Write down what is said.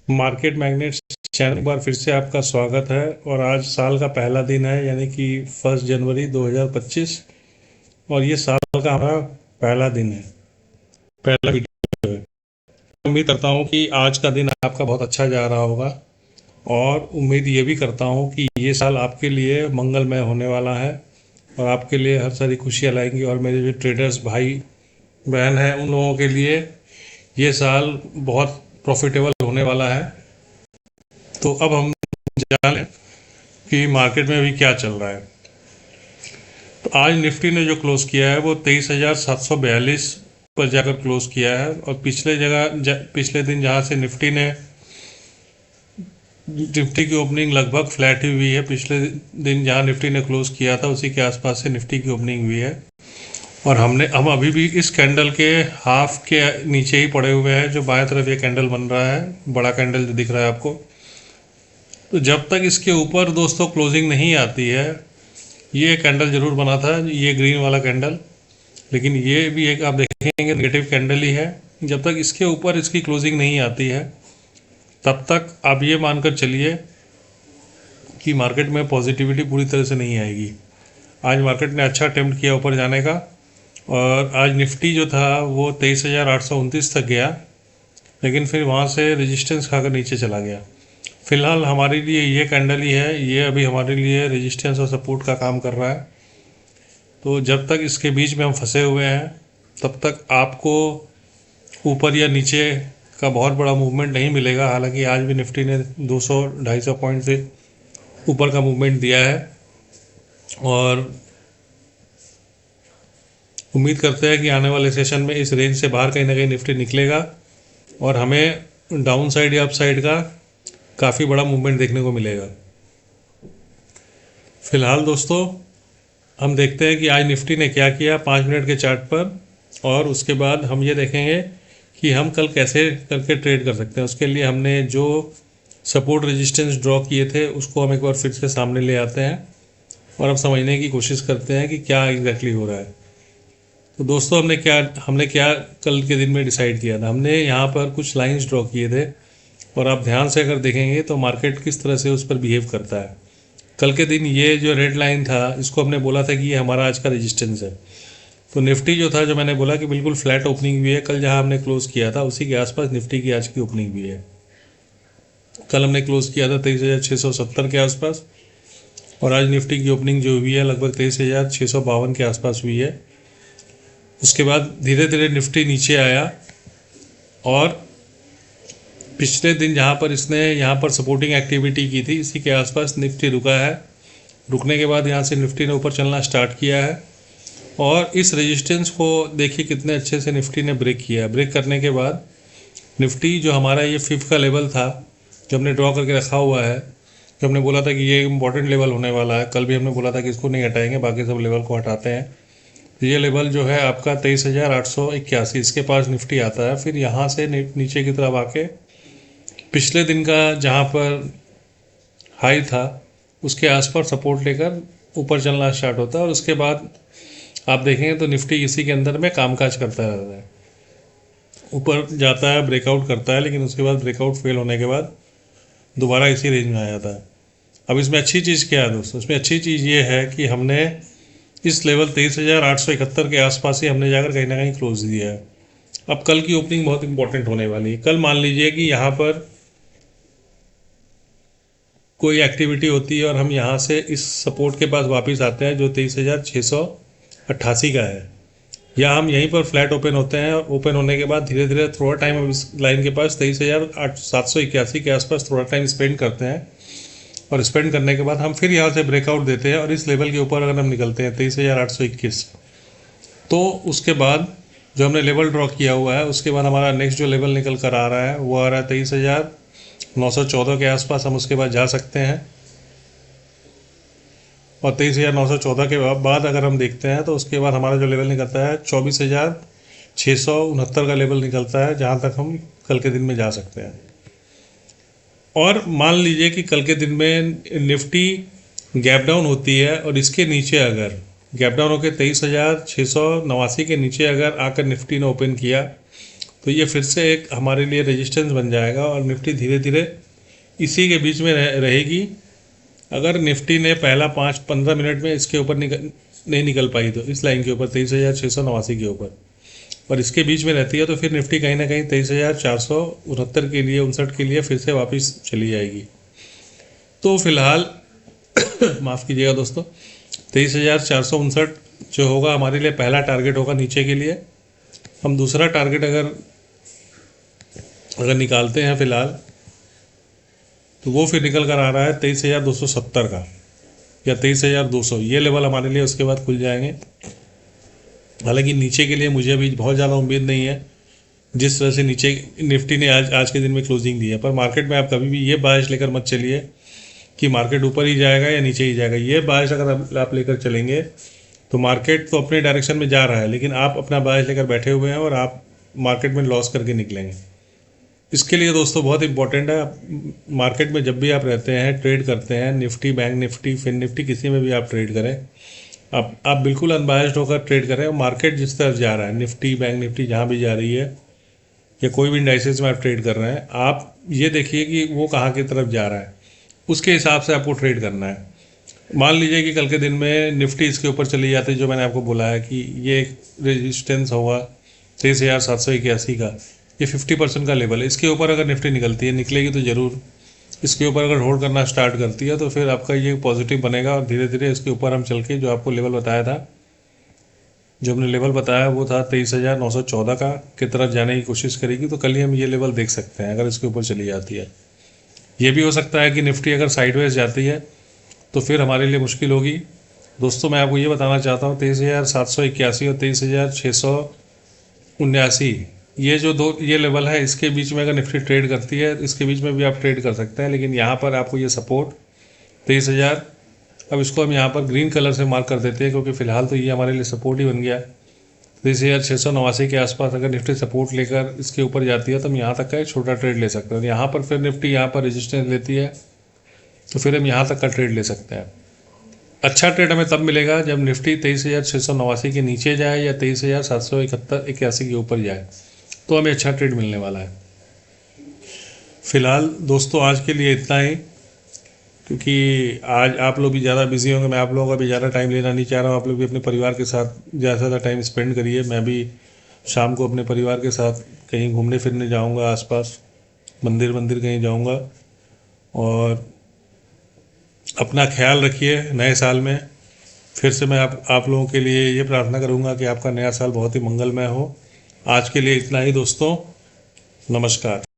Market magnets channel एक बार फिर से आपका स्वागत है। और आज साल का पहला दिन है, यानी कि 1 जनवरी 2025। और ये साल का हमारा पहला दिन है, पहला वीडियो है। उम्मीद करता हूँ कि आज का दिन आपका बहुत अच्छा जा रहा होगा, और उम्मीद ये भी करता हूँ कि ये साल आपके लिए मंगलमय होने वाला है और आपके लिए हर सारी खुशियाँ लाएंगी। और मेरे जो ट्रेडर्स भाई बहन हैं, उन लोगों के लिए ये साल बहुत प्रॉफिटेबल होने वाला है। तो अब हम जानें कि मार्केट में अभी क्या चल रहा है। तो आज निफ्टी ने जो क्लोज किया है वो 23,742 पर जाकर क्लोज किया है। और पिछले दिन जहां से निफ्टी की ओपनिंग लगभग फ्लैट ही हुई है। पिछले दिन जहां निफ्टी ने क्लोज किया था उसी के आसपास से निफ्टी की ओपनिंग हुई है। और हम अभी भी इस कैंडल के हाफ के नीचे ही पड़े हुए हैं। जो बाएं तरफ ये कैंडल बन रहा है, बड़ा कैंडल जो दिख रहा है आपको, तो जब तक इसके ऊपर दोस्तों क्लोजिंग नहीं आती है, ये कैंडल जरूर बना था, ये ग्रीन वाला कैंडल, लेकिन ये भी एक आप देखेंगे नेगेटिव कैंडल ही है। जब तक इसके ऊपर इसकी क्लोजिंग नहीं आती है, तब तक आप ये मानकर चलिए कि मार्केट में पॉजिटिविटी पूरी तरह से नहीं आएगी। आज मार्केट ने अच्छा अटेम्प्ट किया ऊपर जाने का, और आज निफ्टी जो था वो 23,829 तक गया, लेकिन फिर वहाँ से रेजिस्टेंस खाकर नीचे चला गया। फिलहाल हमारे लिए ये कैंडल ही है, ये अभी हमारे लिए रेजिस्टेंस और सपोर्ट का काम कर रहा है। तो जब तक इसके बीच में हम फंसे हुए हैं, तब तक आपको ऊपर या नीचे का बहुत बड़ा मूवमेंट नहीं मिलेगा। हालांकि आज भी निफ्टी ने 200-250 पॉइंट से ऊपर का मूवमेंट दिया है, और उम्मीद करते हैं कि आने वाले सेशन में इस रेंज से बाहर कहीं ना कहीं निफ्टी निकलेगा और हमें डाउन साइड या अप साइड का काफ़ी बड़ा मूवमेंट देखने को मिलेगा। फिलहाल दोस्तों हम देखते हैं कि आज निफ्टी ने क्या किया 5 मिनट के चार्ट पर, और उसके बाद हम ये देखेंगे कि हम कल कैसे करके ट्रेड कर सकते हैं। उसके लिए हमने जो सपोर्ट रेजिस्टेंस ड्रॉ किए थे उसको हम एक बार फिर से सामने ले आते हैं, और अब समझने की कोशिश करते हैं कि क्या एग्जैक्टली हो रहा है। तो दोस्तों हमने क्या कल के दिन में डिसाइड किया था। हमने यहाँ पर कुछ लाइंस ड्रॉ किए थे, और आप ध्यान से अगर देखेंगे तो मार्केट किस तरह से उस पर बिहेव करता है। कल के दिन ये जो रेड लाइन था, इसको हमने बोला था कि ये हमारा आज का रेजिस्टेंस है। तो निफ्टी जो था, जो मैंने बोला कि बिल्कुल फ्लैट ओपनिंग हुई है, कल जहां हमने क्लोज किया था उसी के आसपास निफ्टी की आज की ओपनिंग हुई है। कल हमने क्लोज किया था 23,670 के आसपास, और आज निफ्टी की ओपनिंग जो हुई है लगभग 23,652 के आसपास हुई है। उसके बाद धीरे धीरे निफ्टी नीचे आया, और पिछले दिन जहाँ पर इसने यहाँ पर सपोर्टिंग एक्टिविटी की थी, इसी के आसपास निफ्टी रुका है। रुकने के बाद यहाँ से निफ्टी ने ऊपर चलना स्टार्ट किया है, और इस रेजिस्टेंस को देखिए कितने अच्छे से निफ्टी ने ब्रेक किया। ब्रेक करने के बाद निफ्टी जो हमारा ये 5 का लेवल था, जो हमने ड्रॉ करके रखा हुआ है, जो हमने बोला था कि ये इंपॉर्टेंट लेवल होने वाला है, कल भी हमने बोला था कि इसको नहीं हटाएंगे, बाकी सब लेवल को हटाते हैं। तो ये लेवल जो है आपका 23,881, इसके पास निफ्टी आता है। फिर यहाँ से नीचे की तरफ आके पिछले दिन का जहाँ पर हाई था उसके आसपास सपोर्ट लेकर ऊपर चलना स्टार्ट होता है, और उसके बाद आप देखेंगे तो निफ्टी इसी के अंदर में कामकाज करता रहता है। ऊपर जाता है, ब्रेकआउट करता है, लेकिन उसके बाद ब्रेकआउट फेल होने के बाद दोबारा इसी रेंज में आ जाता है। अब इसमें अच्छी चीज़ क्या है दोस्तों? इसमें अच्छी चीज़ ये है कि हमने इस लेवल 23,871 के आसपास ही हमने जाकर कहीं ना कहीं क्लोज दिया है। अब कल की ओपनिंग बहुत इंपॉर्टेंट होने वाली है। कल मान लीजिए कि यहाँ पर कोई एक्टिविटी होती है और हम यहाँ से इस सपोर्ट के पास वापस आते हैं जो 23,688 का है, या हम यहीं पर फ्लैट ओपन होते हैं, और ओपन होने के बाद धीरे धीरे थोड़ा टाइम हम इस लाइन के पास 23,781 के आसपास थोड़ा टाइम स्पेंड करते हैं, और स्पेंड करने के बाद हम फिर यहाँ से ब्रेकआउट देते हैं, और इस लेवल के ऊपर अगर हम निकलते हैं 23,821, तो उसके बाद जो हमने लेवल ड्रॉ किया हुआ है, उसके बाद हमारा नेक्स्ट जो लेवल निकल कर आ रहा है वो आ रहा है 23,914 के आसपास। हम उसके बाद जा सकते हैं, और 23,914 के बाद अगर हम देखते हैं तो उसके बाद हमारा जो लेवल निकलता है 24,669 का लेवल निकलता है, जहाँ तक हम कल के दिन में जा सकते हैं। और मान लीजिए कि कल के दिन में निफ्टी गैप डाउन होती है, और इसके नीचे अगर गैप डाउन होकर 23,689 के नीचे अगर आकर निफ्टी ने ओपन किया, तो ये फिर से एक हमारे लिए रेजिस्टेंस बन जाएगा और निफ्टी धीरे धीरे इसी के बीच में रहेगी। अगर निफ्टी ने पहला 5-15 मिनट में इसके ऊपर नहीं निकल पाई तो इस लाइन के ऊपर 23,689 के ऊपर, और इसके बीच में रहती है तो फिर निफ्टी कहीं ना कहीं 23,469 के लिए 59 के लिए फिर से वापस चली जाएगी। तो फिलहाल माफ़ कीजिएगा दोस्तों, 23,459 जो होगा हमारे लिए पहला टारगेट होगा नीचे के लिए। हम दूसरा टारगेट अगर निकालते हैं फिलहाल, तो वो फिर निकल कर आ रहा है 23,270 का या 23,200, ये लेवल हमारे लिए उसके बाद खुल जाएंगे। हालांकि नीचे के लिए मुझे अभी बहुत ज़्यादा उम्मीद नहीं है, जिस तरह से नीचे निफ्टी ने आज के दिन में क्लोजिंग दी है। पर मार्केट में आप कभी भी ये बायस लेकर मत चलिए कि मार्केट ऊपर ही जाएगा या नीचे ही जाएगा। ये बायस अगर आप लेकर चलेंगे तो मार्केट तो अपने डायरेक्शन में जा रहा है, लेकिन आप अपना बायस लेकर बैठे हुए हैं और आप मार्केट में लॉस करके निकलेंगे। इसके लिए दोस्तों बहुत इंपॉर्टेंट है, मार्केट में जब भी आप रहते हैं, ट्रेड करते हैं, निफ्टी, बैंक निफ्टी, फिन निफ्टी, किसी में भी आप ट्रेड करें, आप बिल्कुल अनबायस्ड होकर ट्रेड करें। और मार्केट जिस तरफ जा रहा है, निफ्टी, बैंक निफ्टी जहाँ भी जा रही है या कोई भी इंडाइसेस में आप ट्रेड कर रहे हैं, आप ये देखिए कि वो कहाँ की तरफ जा रहा है, उसके हिसाब से आपको ट्रेड करना है। मान लीजिए कि कल के दिन में निफ्टी इसके ऊपर चली जाती है, जो मैंने आपको बोला है कि ये एक रेजिस्टेंस होगा 23,781 का, ये 50% का लेवल है। इसके ऊपर अगर निफ्टी निकलेगी तो ज़रूर इसके ऊपर अगर होल्ड करना स्टार्ट करती है तो फिर आपका ये पॉजिटिव बनेगा और धीरे धीरे इसके ऊपर हम चल के जो आपको लेवल बताया था, जो हमने लेवल बताया वो था 23,914 का की तरफ जाने की कोशिश करेगी। तो कल ही हम ये लेवल देख सकते हैं अगर इसके ऊपर चली जाती है। ये भी हो सकता है कि निफ्टी अगर साइडवेज जाती है तो फिर हमारे लिए मुश्किल होगी। दोस्तों मैं आपको ये बताना चाहता हूँ 23,781 और 23,679 ये लेवल है, इसके बीच में अगर निफ्टी ट्रेड करती है, इसके बीच में भी आप ट्रेड कर सकते हैं। लेकिन यहाँ पर आपको ये सपोर्ट 23,000, अब इसको हम यहाँ पर ग्रीन कलर से मार्क कर देते हैं क्योंकि फ़िलहाल तो ये हमारे लिए सपोर्ट ही बन गया। 23,689 के आसपास अगर निफ्टी सपोर्ट लेकर इसके ऊपर जाती है तो हम यहाँ तक का एक छोटा ट्रेड ले सकते हैं। यहाँ पर फिर निफ्टी यहाँ पर रेजिस्टेंस लेती है तो फिर हम यहाँ तक का ट्रेड ले सकते हैं। अच्छा ट्रेड हमें तब मिलेगा जब निफ्टी 23,689 के नीचे जाए या 23,781 के ऊपर जाए, तो हमें अच्छा ट्रेड मिलने वाला है। फ़िलहाल दोस्तों आज के लिए इतना ही, क्योंकि आज आप लोग भी ज़्यादा बिजी होंगे, मैं आप लोगों का भी ज़्यादा टाइम लेना नहीं चाह रहा हूँ। आप लोग भी अपने परिवार के साथ ज़्यादा से ज़्यादा टाइम स्पेंड करिए। मैं भी शाम को अपने परिवार के साथ कहीं घूमने फिरने जाऊँगा, आसपास मंदिर कहीं जाऊँगा। और अपना ख्याल रखिए। नए साल में फिर से मैं आप लोगों के लिए ये प्रार्थना करूँगा कि आपका नया साल बहुत ही मंगलमय हो। आज के लिए इतना ही दोस्तों, नमस्कार।